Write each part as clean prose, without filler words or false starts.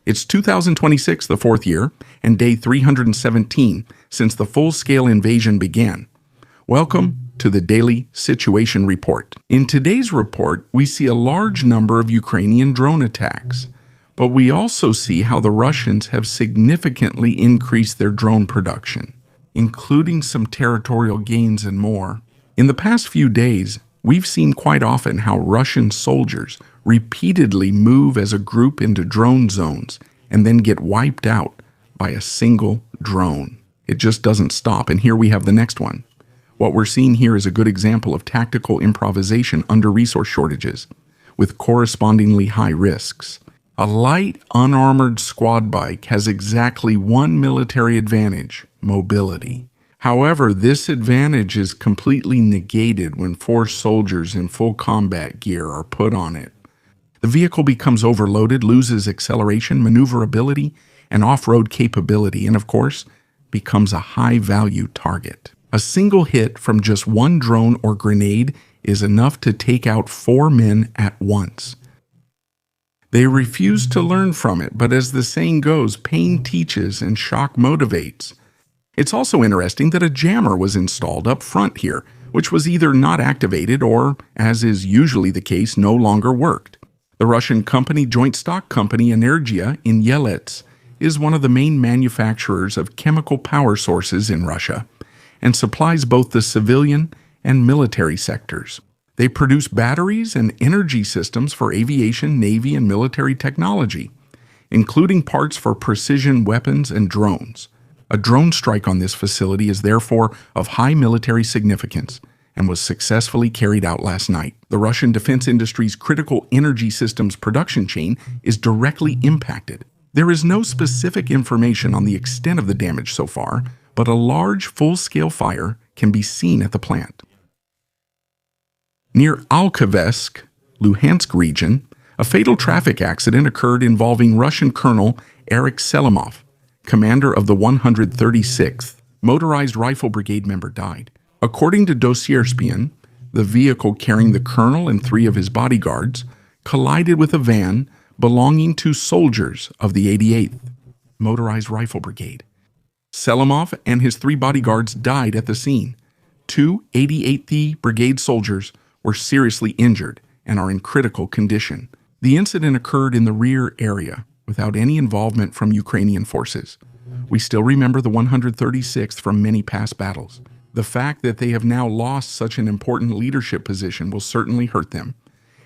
It's 2026, the fourth year, and day 317 since the full-scale invasion began. Welcome to the Daily Situation Report. In today's report, we see a large number of Ukrainian drone attacks, but we also see how the Russians have significantly increased their drone production, including some territorial gains and more. In the past few days, we've seen quite often how Russian soldiers repeatedly move as a group into drone zones and then get wiped out by a single drone. It just doesn't stop, and here we have the next one. What we're seeing here is a good example of tactical improvisation under resource shortages, with correspondingly high risks. A light, unarmored squad bike has exactly one military advantage: mobility. However, this advantage is completely negated when 4 soldiers in full combat gear are put on it. The vehicle becomes overloaded, loses acceleration, maneuverability, and off-road capability, and of course, becomes a high-value target. A single hit from just one drone or grenade is enough to take out 4 men at once. They refuse to learn from it, but as the saying goes, pain teaches and shock motivates. It's also interesting that a jammer was installed up front here, which was either not activated or, as is usually the case, no longer worked. The Russian company joint stock company Energia in Yelets is one of the main manufacturers of chemical power sources in Russia and supplies both the civilian and military sectors. They produce batteries and energy systems for aviation, navy, and military technology, including parts for precision weapons and drones. A drone strike on this facility is therefore of high military significance and was successfully carried out last night. The Russian defense industry's critical energy systems production chain is directly impacted. There is no specific information on the extent of the damage so far, but a large full-scale fire can be seen at the plant. Near Alkavesk, Luhansk region, a fatal traffic accident occurred involving Russian Colonel Erich Selimov, commander of the 136th Motorized Rifle Brigade member, died. According to Dossierspion, the vehicle carrying the colonel and 3 of his bodyguards collided with a van belonging to soldiers of the 88th Motorized Rifle Brigade. Selimov and his 3 bodyguards died at the scene. 2 88th Brigade soldiers were seriously injured and are in critical condition. The incident occurred in the rear area without any involvement from Ukrainian forces. We still remember the 136th from many past battles. The fact that they have now lost such an important leadership position will certainly hurt them.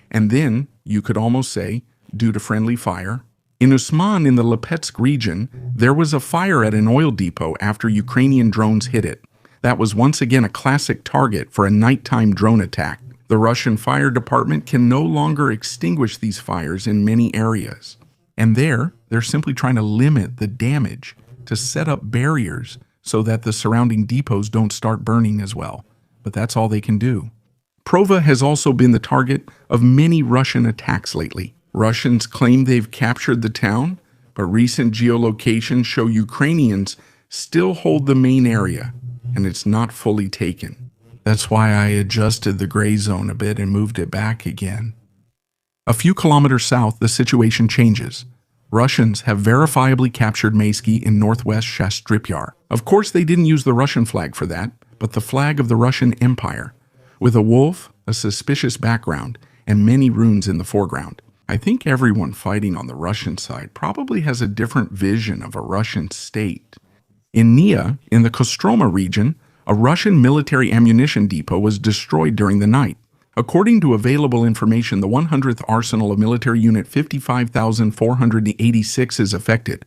And then, you could almost say, due to friendly fire. In Usman in the Lipetsk region, there was a fire at an oil depot after Ukrainian drones hit it. That was once again a classic target for a nighttime drone attack. The Russian fire department can no longer extinguish these fires in many areas. And they're simply trying to limit the damage to set up barriers so that the surrounding depots don't start burning as well. But that's all they can do. Prova has also been the target of many Russian attacks lately. Russians claim they've captured the town, but recent geolocations show Ukrainians still hold the main area, and it's not fully taken. That's why I adjusted the gray zone a bit and moved it back again. A few kilometers south, the situation changes. Russians have verifiably captured Maiske in northwest Shastrypyar. Of course, they didn't use the Russian flag for that, but the flag of the Russian Empire, with a wolf, a suspicious background, and many runes in the foreground. I think everyone fighting on the Russian side probably has a different vision of a Russian state. In Nia, in the Kostroma region, a Russian military ammunition depot was destroyed during the night. According to available information, the 100th Arsenal of Military Unit 55,486 is affected.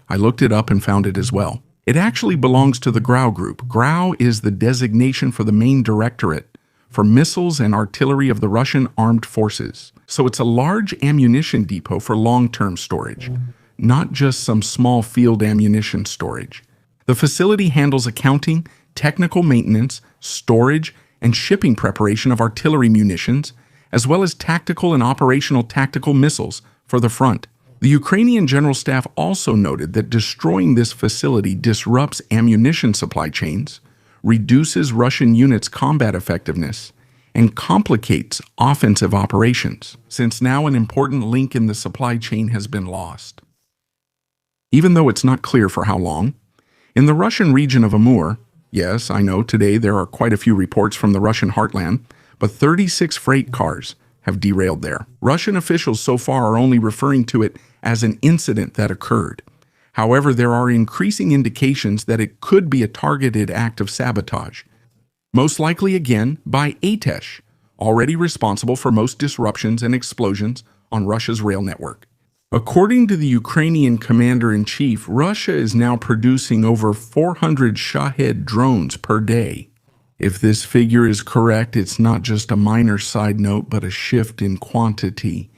I looked it up and found it as well. It actually belongs to the Grau Group. Grau is the designation for the main directorate for missiles and artillery of the Russian armed forces. So it's a large ammunition depot for long-term storage, not just some small field ammunition storage. The facility handles accounting, technical maintenance, storage, and shipping preparation of artillery munitions, as well as tactical and operational tactical missiles for the front. The Ukrainian General Staff also noted that destroying this facility disrupts ammunition supply chains, reduces Russian units' combat effectiveness, and complicates offensive operations, since now an important link in the supply chain has been lost. even though it's not clear for how long. In the Russian region of Amur, yes, I know today there are quite a few reports from the Russian heartland, but 36 freight cars have derailed there. Russian officials so far are only referring to it as an incident that occurred. However, there are increasing indications that it could be a targeted act of sabotage, most likely again by Atesh, already responsible for most disruptions and explosions on Russia's rail network. According to the Ukrainian commander-in-chief, Russia is now producing over 400 Shahed drones per day. If this figure is correct, it's not just a minor side note, but a shift in quantity.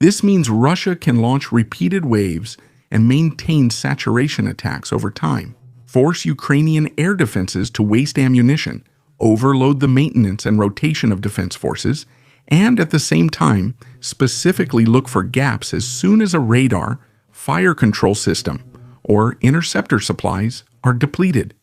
This means Russia can launch repeated waves and maintain saturation attacks over time, force Ukrainian air defenses to waste ammunition, overload the maintenance and rotation of defense forces, and at the same time, specifically look for gaps as soon as a radar, fire control system, or interceptor supplies are depleted.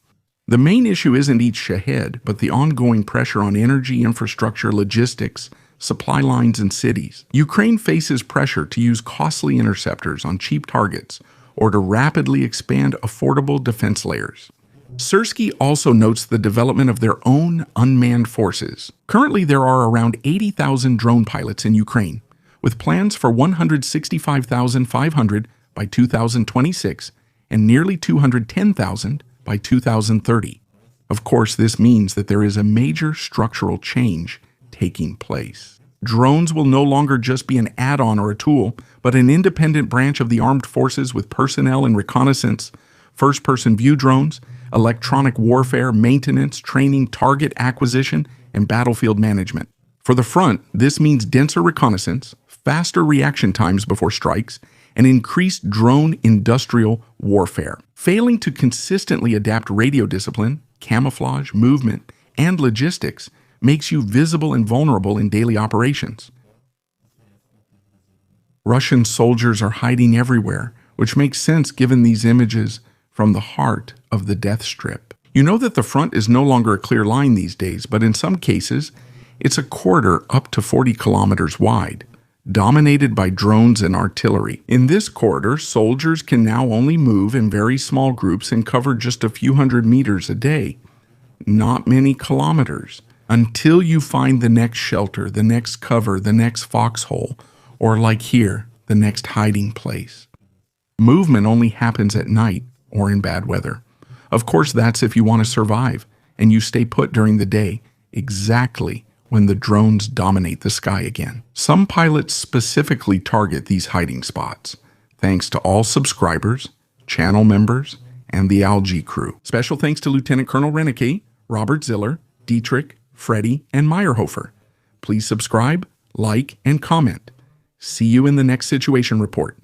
The main issue isn't each Shahed, but the ongoing pressure on energy infrastructure, logistics, supply lines, and cities. Ukraine faces pressure to use costly interceptors on cheap targets or to rapidly expand affordable defense layers. Syrskyi also notes the development of their own unmanned forces. Currently, there are around 80,000 drone pilots in Ukraine, with plans for 165,500 by 2026 and nearly 210,000 by 2030. Of course, this means that there is a major structural change taking place. Drones will no longer just be an add-on or a tool, but an independent branch of the armed forces with personnel and reconnaissance, first-person view drones, electronic warfare, maintenance, training, target acquisition, and battlefield management. For the front, this means denser reconnaissance, faster reaction times before strikes, and increased drone industrial warfare. Failing to consistently adapt radio discipline, camouflage, movement, and logistics makes you visible and vulnerable in daily operations. Russian soldiers are hiding everywhere, which makes sense given these images from the heart of the death strip. You know that the front is no longer a clear line these days, but in some cases, it's a corridor up to 40 kilometers wide, dominated by drones and artillery. In this corridor, soldiers can now only move in very small groups and cover just a few hundred meters a day, not many kilometers, until you find the next shelter, the next cover, the next foxhole, or like here, the next hiding place. Movement only happens at night or in bad weather. Of course, that's if you want to survive, and you stay put during the day, exactly when the drones dominate the sky again. Some pilots specifically target these hiding spots, thanks to all subscribers, channel members, and the Algae crew. Special thanks to Lieutenant Colonel Renneke, Robert Ziller, Dietrich, Freddie, and Meyerhofer. Please subscribe, like, and comment. See you in the next Situation Report.